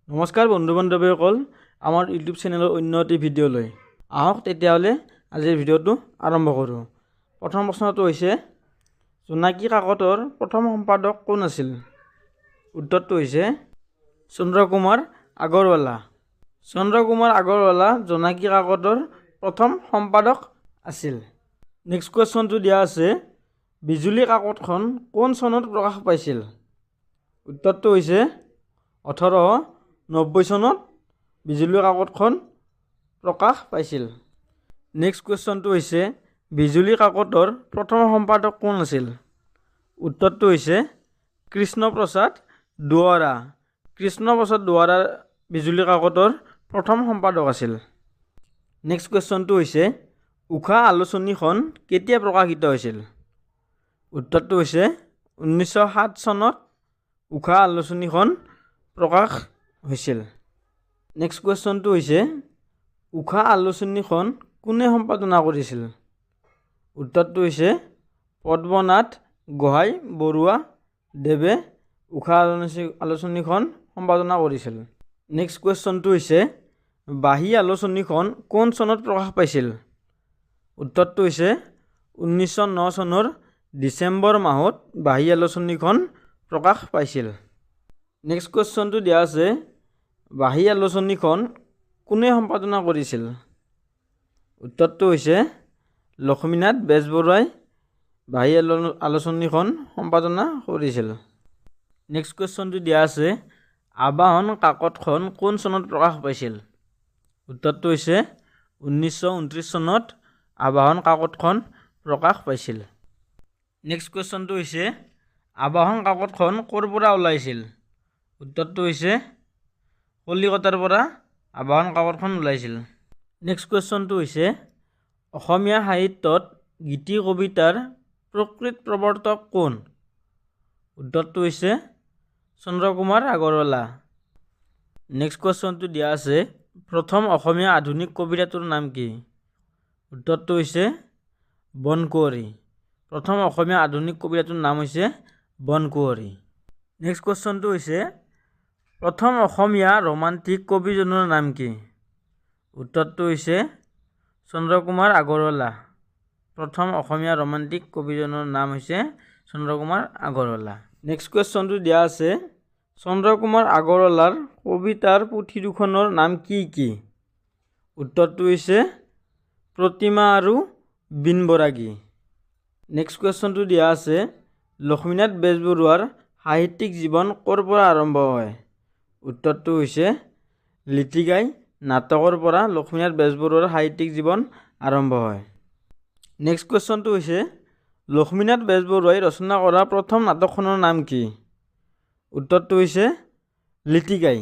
নমস্কাৰ বন্ধু বান্ধৱীসকল, আমাৰ ইউটিউব চেনেলৰ অন্য এটি ভিডিঅ'লৈ আহক। তেতিয়াহ'লে আজিৰ ভিডিঅ'টো আৰম্ভ কৰোঁ। প্ৰথম প্ৰশ্নটো হৈছে, জোনাকী কাকতৰ প্ৰথম সম্পাদক কোন আছিল? উত্তৰটো হৈছে চন্দ্ৰকুমাৰ আগৰৱালা। চন্দ্ৰকুমাৰ আগৰৱালা জোনাকী কাকতৰ প্ৰথম সম্পাদক আছিল। নেক্সট কুৱেশ্যনটো দিয়া আছে, বিজুলী কাকতখন কোন চনত প্ৰকাশ পাইছিল? উত্তৰটো হৈছে 1890 চনত বিজুলী কাকতখন প্ৰকাশ পাইছিল। নেক্সট কুৱেশ্যনটো হৈছে, বিজুলী কাকতৰ প্ৰথম সম্পাদক কোন আছিল? উত্তৰটো হৈছে কৃষ্ণপ্ৰসাদ দুৱৰা। কৃষ্ণপ্ৰসাদ দুৱৰা বিজুলী কাকতৰ প্ৰথম সম্পাদক আছিল। নেক্সট কুৱেশ্যনটো হৈছে, উষা আলোচনীখন কেতিয়া প্ৰকাশিত হৈছিল? উত্তৰটো হৈছে 1907 চনত উষা আলোচনীখন প্ৰকাশ হৈছিল। নেক্সট কুৱেশ্যনটো হৈছে, উষা আলোচনীখন কোনে সম্পাদনা কৰিছিল? উত্তৰটো হৈছে পদ্মনাথ গোহাঁই বৰুৱা দেৱে উষা আলোচনীখন সম্পাদনা কৰিছিল। নেক্সট কুৱেশ্যনটো হৈছে, বাঁহী আলোচনীখন কোন চনত প্ৰকাশ পাইছিল? উত্তৰটো হৈছে 1909 চনৰ ডিচেম্বৰ মাহত বাঁহী আলোচনীখন প্ৰকাশ পাইছিল। নেক্সট কুৱেশ্যনটো দিয়া আছে, বাঁহী আলোচনীখন কোনে সম্পাদনা কৰিছিল? উত্তৰটো হৈছে লক্ষ্মীনাথ বেজবৰুৱাই বাঁহী আলোচনীখন সম্পাদনা কৰিছিল। নেক্সট কুৱেশ্যনটো দিয়া আছে, আবাহন কাকতখন কোন চনত প্ৰকাশ পাইছিল? উত্তৰটো হৈছে 1929 চনত আবাহন কাকতখন প্ৰকাশ পাইছিল। নেক্সট কুৱেশ্যনটো হৈছে, আবাহন কাকতখন ক'ৰ পৰা ওলাইছিল? উত্তৰটো হৈছে কলিকতাৰ পৰা আবাহন কাকতখন ওলাইছিল। নেক্সট কুৱেশ্যনটো হৈছে, অসমীয়া সাহিত্যত গীতি কবিতাৰ প্ৰকৃত প্ৰৱৰ্তক কোন? উত্তৰটো হৈছে চন্দ্ৰকুমাৰ আগৰৱালা। নেক্সট কুৱেশ্যনটো দিয়া আছে, প্ৰথম অসমীয়া আধুনিক কবিতাটোৰ নাম কি? উত্তৰটো হৈছে বনকুঁৱৰী। প্ৰথম অসমীয়া আধুনিক কবিতাটোৰ নাম হৈছে বনকুঁৱৰী। নেক্সট কুৱেশ্যনটো হৈছে, প্ৰথম অসমীয়া ৰোমান্টিক কবিজনৰ নাম কি? উত্তৰটো হৈছে চন্দ্ৰকুমাৰ আগৰৱালা। প্ৰথম অসমীয়া ৰোমান্টিক কবিজনৰ নাম হৈছে চন্দ্ৰকুমাৰ আগৰৱালা। নেক্সট কুৱেশ্যনটো দিয়া আছে, চন্দ্ৰকুমাৰ আগৰৱালাৰ কবিতাৰ পুথি দুখনৰ নাম কি কি? উত্তৰটো হৈছে প্ৰতিমা আৰু বিন বৰাগী। নেক্সট কুৱেশ্যনটো দিয়া আছে, লক্ষ্মীনাথ বেজবৰুৱাৰ সাহিত্যিক জীৱন ক'ৰ পৰা আৰম্ভ হয়? উত্তৰটো হৈছে লিটিগাই নাটকৰ পৰা লক্ষ্মীনাথ বেজবৰুৱাৰ সাহিত্যিক জীৱন আৰম্ভ হয়। নেক্সট কুৱেশ্যনটো হৈছে, লক্ষ্মীনাথ বেজবৰুৱাই ৰচনা কৰা প্ৰথম নাটকখনৰ নাম কি? উত্তৰটো হৈছে লিটিগাই।